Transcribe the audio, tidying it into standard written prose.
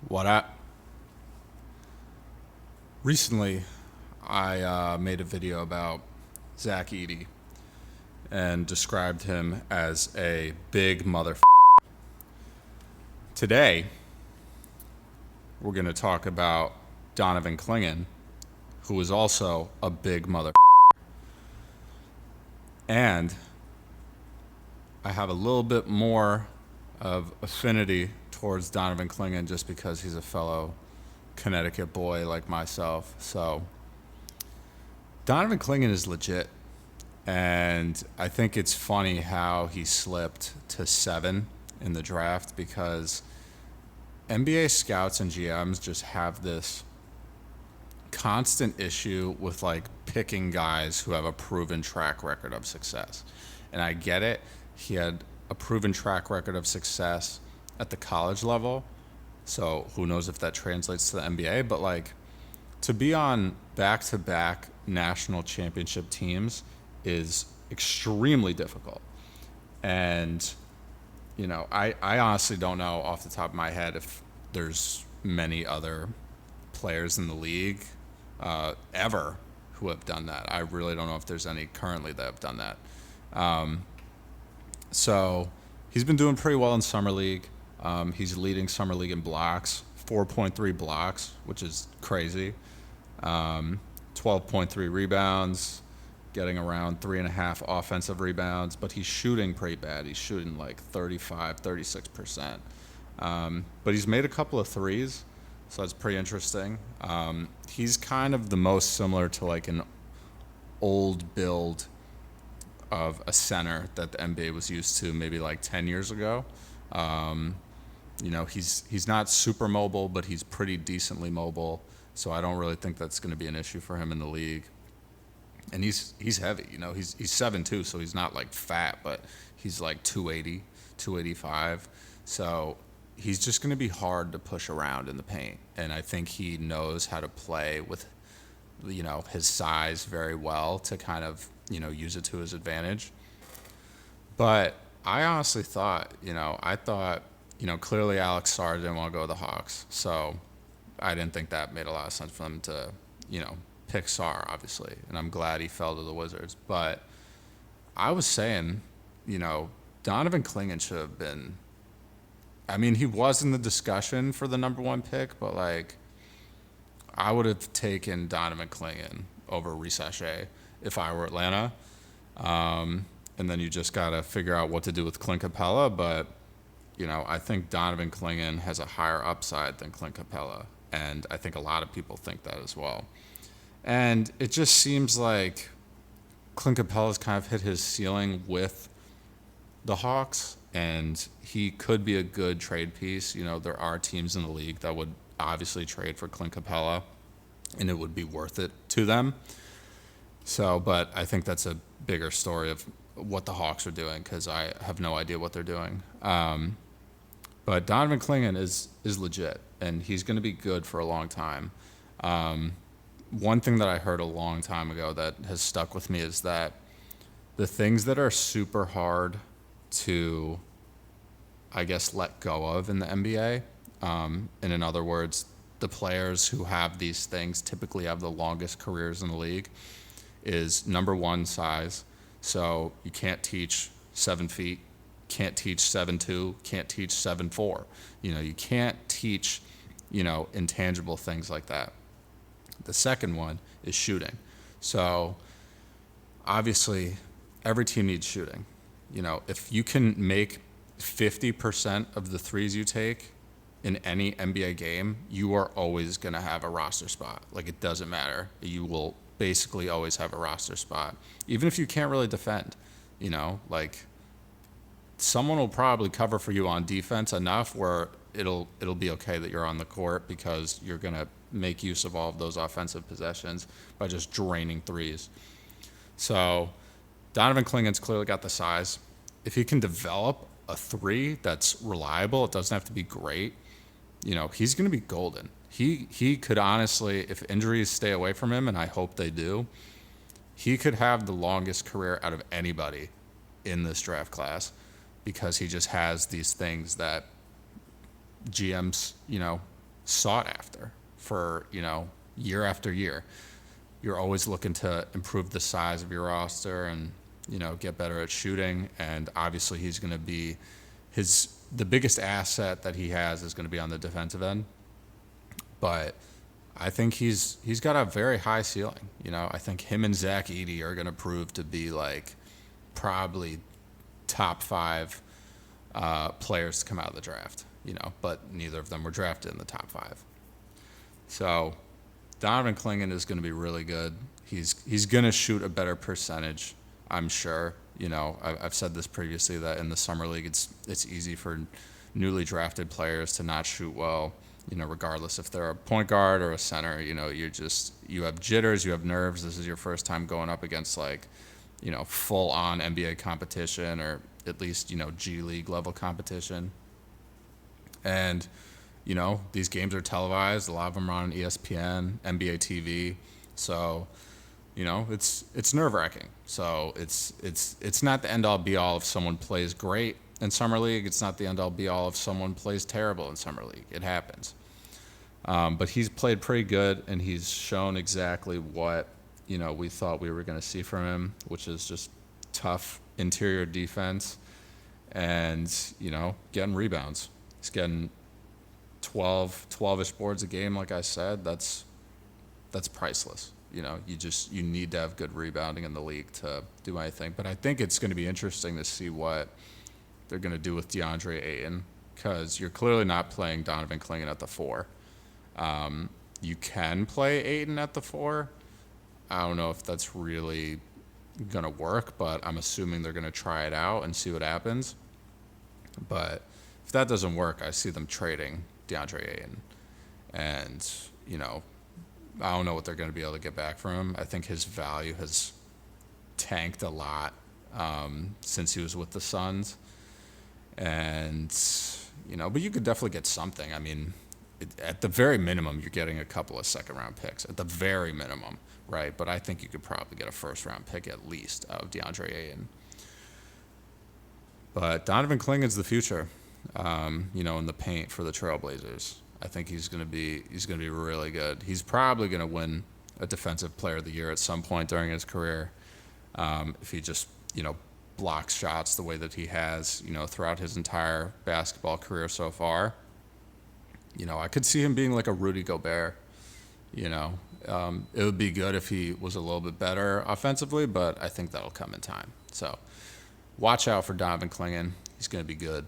What I recently I made a video about Zach Edey and described him as a big mother. Today we're going to talk about Donovan Clingan, who is also a big mother. And I have a little bit more of affinity towards Donovan Clingan just because he's a fellow Connecticut boy like myself. So Donovan Clingan is legit. And I think it's funny how he slipped to 7 in the draft because NBA scouts and GMs just have this constant issue with like picking guys who have a proven track record of success. And I get it. He had a proven track record of success at the college level. So who knows if that translates to the NBA, but like to be on back-to-back national championship teams is extremely difficult. And you know, I honestly don't know off the top of my head if there's many other players in the league ever who have done that. I really don't know if there's any currently that have done that. So he's been doing pretty well in Summer League. He's leading Summer League in blocks, 4.3 blocks, which is crazy. 12.3 rebounds, getting around 3.5 offensive rebounds, but he's shooting pretty bad. He's shooting like 36%. But he's made a couple of threes, so that's pretty interesting. He's kind of the most similar to like an old build of a center that the NBA was used to maybe like 10 years ago. You know, he's not super mobile, but he's pretty decently mobile, so I don't really think that's going to be an issue for him in the league. And he's heavy, you know, he's 7'2", so he's not like fat, but he's like 280, 285. So he's just going to be hard to push around in the paint. And I think he knows how to play with, you know, his size very well to kind of, you know, use it to his advantage. But I honestly thought, clearly Alex Sarr didn't want to go to the Hawks. So I didn't think that made a lot of sense for them to, you know, pick Sarr, obviously, and I'm glad he fell to the Wizards. But I was saying, you know, Donovan Clingan should have been. I mean, he was in the discussion for the number 1 pick, but like, I would have taken Donovan Clingan over Risachet if I were Atlanta. And then you just gotta figure out what to do with Clint Capella. But you know, I think Donovan Clingan has a higher upside than Clint Capella, and I think a lot of people think that as well. And it just seems like Clint Capella's kind of hit his ceiling with the Hawks, and he could be a good trade piece. You know, there are teams in the league that would obviously trade for Clint Capella, and it would be worth it to them. So, but I think that's a bigger story of what the Hawks are doing because I have no idea what they're doing. But Donovan Clingan is legit, and he's going to be good for a long time. One thing that I heard a long time ago that has stuck with me is that the things that are super hard to, I guess, let go of in the NBA, and in other words, the players who have these things typically have the longest careers in the league, is number 1, size. So you can't teach 7 feet, can't teach 7'2", can't teach 7'4". You know, you can't teach, you know, intangible things like that. The second one is shooting. So obviously every team needs shooting. You know, if you can make 50% of the threes you take in any NBA game, you are always going to have a roster spot. Like, it doesn't matter. You will basically always have a roster spot. Even if you can't really defend, you know, like someone will probably cover for you on defense enough where it'll be okay that you're on the court because you're going to make use of all of those offensive possessions by just draining threes. So Donovan Clingan's clearly got the size. If he can develop a 3 that's reliable, it doesn't have to be great, you know, he's going to be golden. He could honestly, if injuries stay away from him, and I hope they do, he could have the longest career out of anybody in this draft class because he just has these things that GMs, you know, sought after for, year after year. You're always looking to improve the size of your roster and, get better at shooting. And obviously he's going to be the biggest asset that he has is going to be on the defensive end. But I think he's got a very high ceiling. I think him and Zach Edey are going to prove to be like probably top 5 players to come out of the draft. But neither of them were drafted in the top 5. So Donovan Clingan is going to be really good. He's going to shoot a better percentage, I'm sure. I've said this previously that in the summer league it's easy for newly drafted players to not shoot well. Regardless if they're a point guard or a center, you have jitters, you have nerves. This is your first time going up against full on NBA competition or at least, G League level competition. And, these games are televised. A lot of them are on ESPN, NBA TV. So, it's nerve wracking. So it's not the end all be all if someone plays great in summer league. It's not the end all be all if someone plays terrible in summer league. It happens. But he's played pretty good, and he's shown exactly what, we thought we were going to see from him, which is just tough interior defense and, getting rebounds. He's getting 12-ish boards a game, like I said. That's priceless. You need to have good rebounding in the league to do anything. But I think it's going to be interesting to see what they're going to do with DeAndre Ayton, because you're clearly not playing Donovan Clingan at the 4. You can play Ayton at the 4. I don't know if that's really going to work, but I'm assuming they're going to try it out and see what happens. But if that doesn't work, I see them trading DeAndre Ayton. And, I don't know what they're going to be able to get back from him. I think his value has tanked a lot since he was with the Suns. And, but you could definitely get something. I mean, at the very minimum, you're getting a couple of second-round picks. At the very minimum, right? But I think you could probably get a first-round pick at least out of DeAndre Ayton. But Donovan Clingan's the future, in the paint for the Trailblazers. I think he's going to be really good. He's probably going to win a Defensive Player of the Year at some point during his career, if he just blocks shots the way that he has throughout his entire basketball career so far. I could see him being like a Rudy Gobert. It would be good if he was a little bit better offensively, but I think that'll come in time. So watch out for Donovan Clingan. He's going to be good.